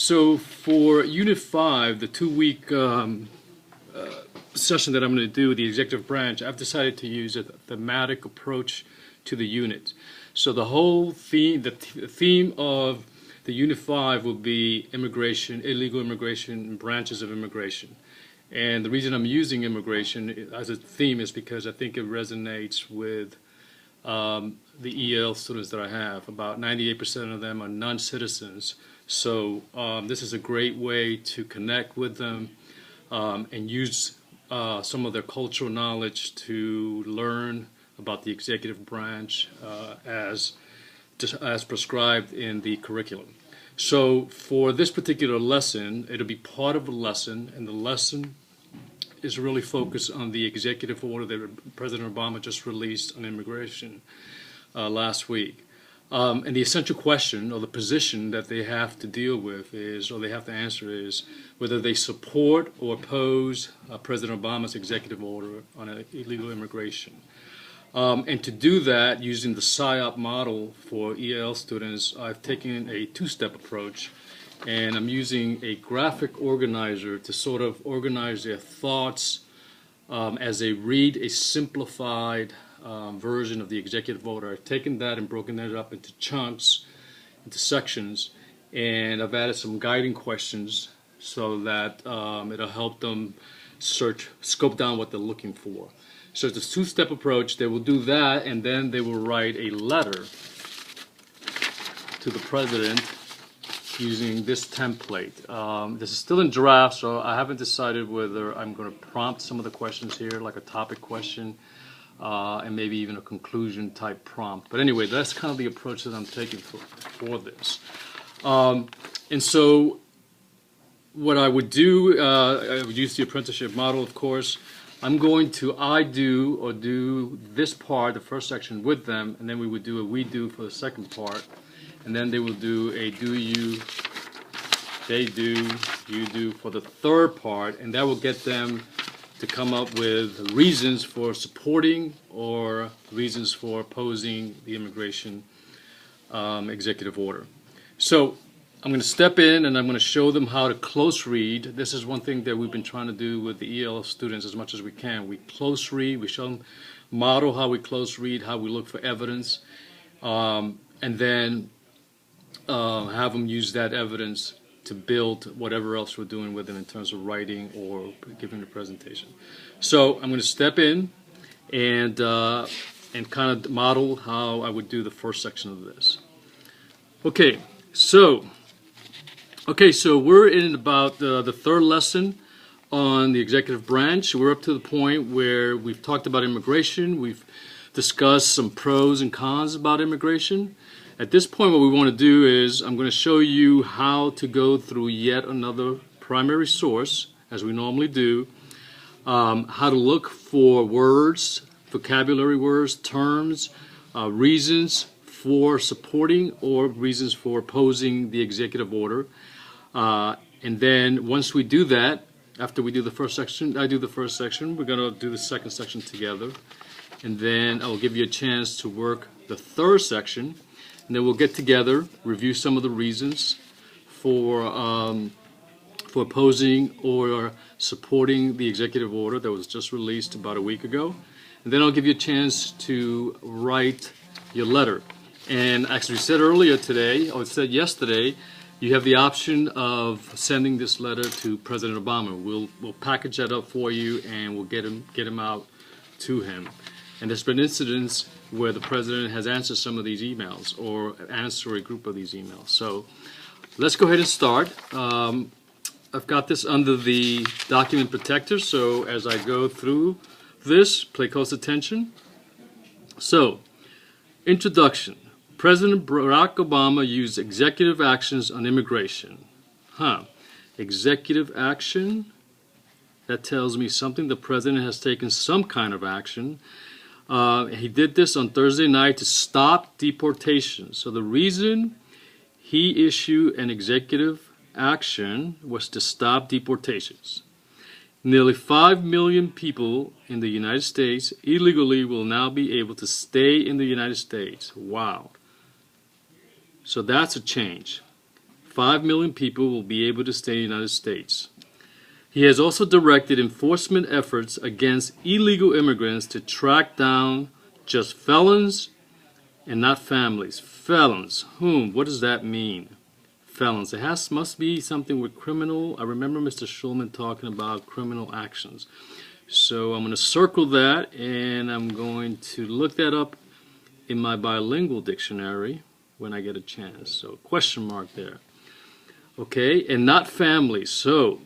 So for Unit 5, the 2-week session that I'm going to do with the executive branch, I've decided to use a thematic approach to the unit. So the whole theme, the theme of the Unit 5 will be immigration, illegal immigration, and branches of immigration. And the reason I'm using immigration as a theme is because I think it resonates with the EL students that I have. About 98% of them are non-citizens. So this is a great way to connect with them and use some of their cultural knowledge to learn about the executive branch as prescribed in the curriculum. So for this particular lesson, it'll be part of a lesson, and the lesson is really focused on the executive order that President Obama just released on immigration last week. And the essential question, or the position that they have to deal with is, or they have to answer is, whether they support or oppose President Obama's executive order on illegal immigration. And to do that, using the PSYOP model for EL students, I've taken a two-step approach, and I'm using a graphic organizer to sort of organize their thoughts as they read a simplified version of the executive order. I've taken that and broken that up into chunks, into sections, and I've added some guiding questions so that it'll help them scope down what they're looking for. So it's a two-step approach. They will do that, and then they will write a letter to the president using this template. This is still in draft, so I haven't decided whether I'm going to prompt some of the questions here, like a topic question, and maybe even a conclusion type prompt. But anyway, that's kind of the approach that I'm taking for this. And so what I would do, I would use the apprenticeship model, of course. I'm going to do this part, the first section, with them, and then we would do a we do for the second part, and then they will do a do you, they do, you do for the third part, and that will get them to come up with reasons for supporting or reasons for opposing the immigration executive order. So I'm going to step in and I'm going to show them how to close read. This is one thing that we've been trying to do with the EL students as much as we can. We close read, we show them, model how we close read, how we look for evidence, and then have them use that evidence to build whatever else we're doing with them in terms of writing or giving the presentation. So I'm going to step in and kind of model how I would do the first section of this. Okay, so we're in about the third lesson on the executive branch. We're up to the point where we've talked about immigration. We've discussed some pros and cons about immigration. At this point, what we want to do is I'm going to show you how to go through yet another primary source, as we normally do, how to look for words, vocabulary words, terms, reasons for supporting or reasons for opposing the executive order. And then once we do that, after we do the first section, I do the first section, we're going to do the second section together. And then I'll give you a chance to work the third section. And then we'll get together, review some of the reasons for opposing or supporting the executive order that was just released about a week ago. And then I'll give you a chance to write your letter. And as we said earlier today, or said yesterday, you have the option of sending this letter to President Obama. We'll package that up for you, and we'll get him out to him. And there's been incidents where the president has answered some of these emails or answered a group of these emails. So let's go ahead and start. I've got this under the document protector, so as I go through this, pay close attention. So, introduction. President Barack Obama used executive actions on immigration. Executive action? That tells me something. The president has taken some kind of action. He did this on Thursday night to stop deportation. So the reason he issued an executive action was to stop deportations. Nearly 5 million people in the United States illegally will now be able to stay in the United States. Wow. So that's a change. 5 million people will be able to stay in the United States. He has also directed enforcement efforts against illegal immigrants to track down just felons and not families. Felons. Whom? What does that mean? Felons. It must be something with criminal. I remember Mr. Schulman talking about criminal actions. So I'm going to circle that, and I'm going to look that up in my bilingual dictionary when I get a chance. So question mark there. Okay, and not families. So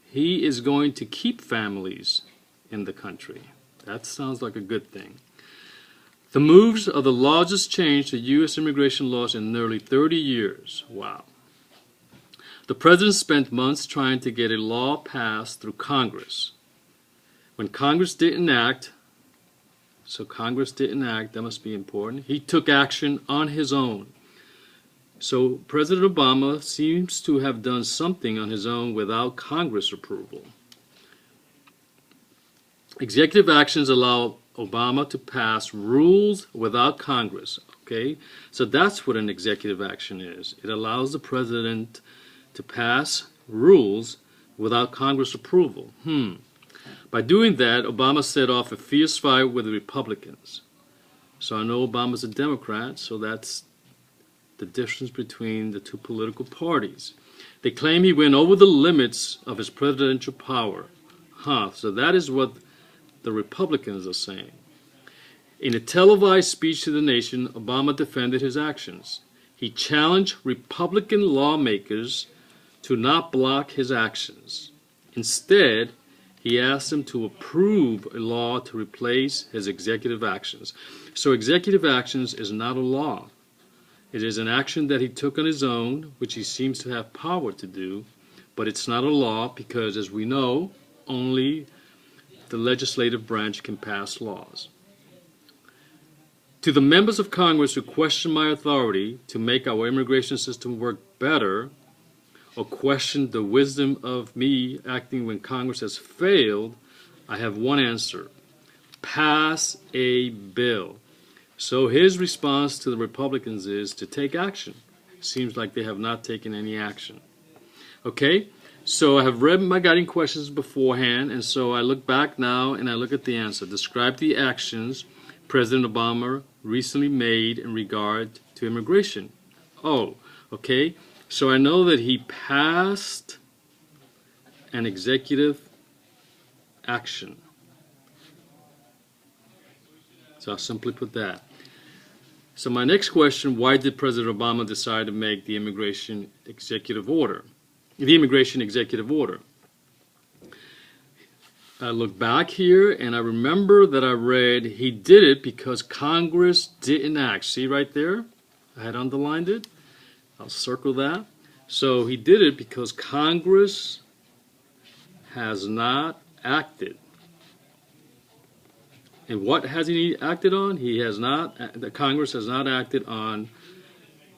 he is going to keep families in the country. That sounds like a good thing. The moves are the largest change to U.S. immigration laws in nearly 30 years. Wow. The president spent months trying to get a law passed through Congress. When Congress didn't act, that must be important, he took action on his own. So President Obama seems to have done something on his own without Congress approval. Executive actions allow Obama to pass rules without Congress. Okay, so that's what an executive action is. It allows the president to pass rules without Congress approval. By doing that, Obama set off a fierce fight with the Republicans. So I know Obama's a Democrat, so that's the difference between the two political parties. They claim he went over the limits of his presidential power. So that is what the Republicans are saying. In a televised speech to the nation, Obama defended his actions. He challenged Republican lawmakers to not block his actions. Instead, he asked them to approve a law to replace his executive actions. So executive actions is not a law. It is an action that he took on his own, which he seems to have power to do, but it's not a law because, as we know, only the legislative branch can pass laws. To the members of Congress who question my authority to make our immigration system work better, or question the wisdom of me acting when Congress has failed, I have one answer: pass a bill. So his response to the Republicans is to take action. Seems like they have not taken any action. Okay, so I have read my guiding questions beforehand, and so I look back now and I look at the answer. Describe the actions President Obama recently made in regard to immigration. Oh, okay. So I know that he passed an executive action. So I'll simply put that. So my next question, why did President Obama decide to make the immigration executive order? I look back here and I remember that I read he did it because Congress didn't act. See right there? I had underlined it. I'll circle that. So he did it because Congress has not acted. And what has he acted on? The Congress has not acted on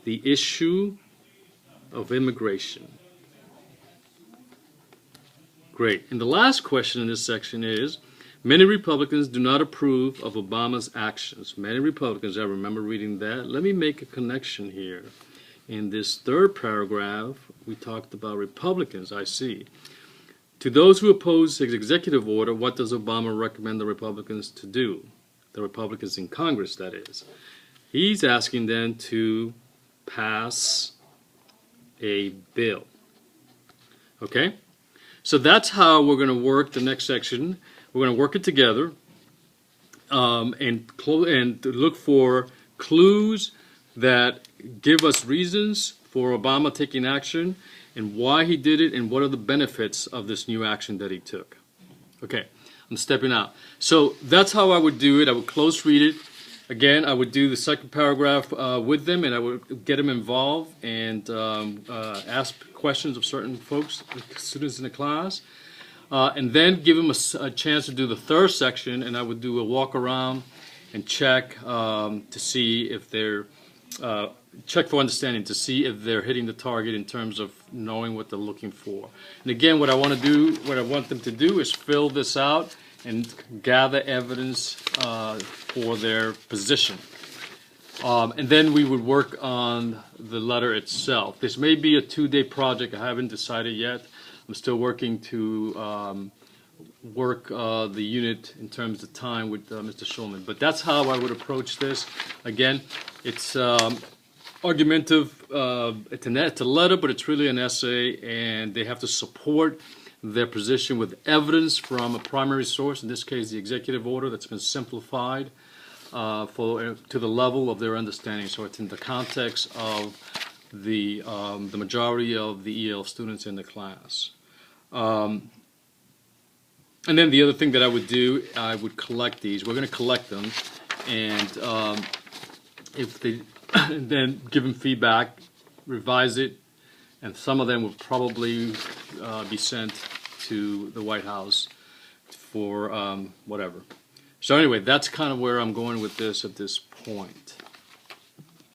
the issue of immigration. Great. And the last question in this section is, many Republicans do not approve of Obama's actions. Many Republicans, I remember reading that. Let me make a connection here. In this third paragraph, we talked about Republicans, I see. To those who oppose his executive order, what does Obama recommend the Republicans to do? The Republicans in Congress, that is. He's asking them to pass a bill. Okay? So that's how we're going to work the next section. We're going to work it together and look for clues that give us reasons for Obama taking action and why he did it and what are the benefits of this new action that he took. Okay, I'm stepping out. So that's how I would do it. I would close read it. Again, I would do the second paragraph with them, and I would get them involved and ask questions of certain folks, students in the class, and then give them a chance to do the third section, and I would do a walk around and check to see if they're check for understanding, to see if they're hitting the target in terms of knowing what they're looking for. And again, what I want them to do is fill this out and gather evidence for their position. And then we would work on the letter itself. This may be a 2-day project. I haven't decided yet. I'm still working to work the unit in terms of time with Mr. Schulman. But that's how I would approach this. Again, it's argumentative. It's a letter, but it's really an essay, and they have to support their position with evidence from a primary source, in this case the executive order that's been simplified to the level of their understanding. So it's in the context of the majority of the EL students in the class. And then the other thing that I would do, I would collect these. We're going to collect them, and if they then give them feedback, revise it, and some of them will probably be sent to the White House for whatever. So anyway, that's kind of where I'm going with this at this point.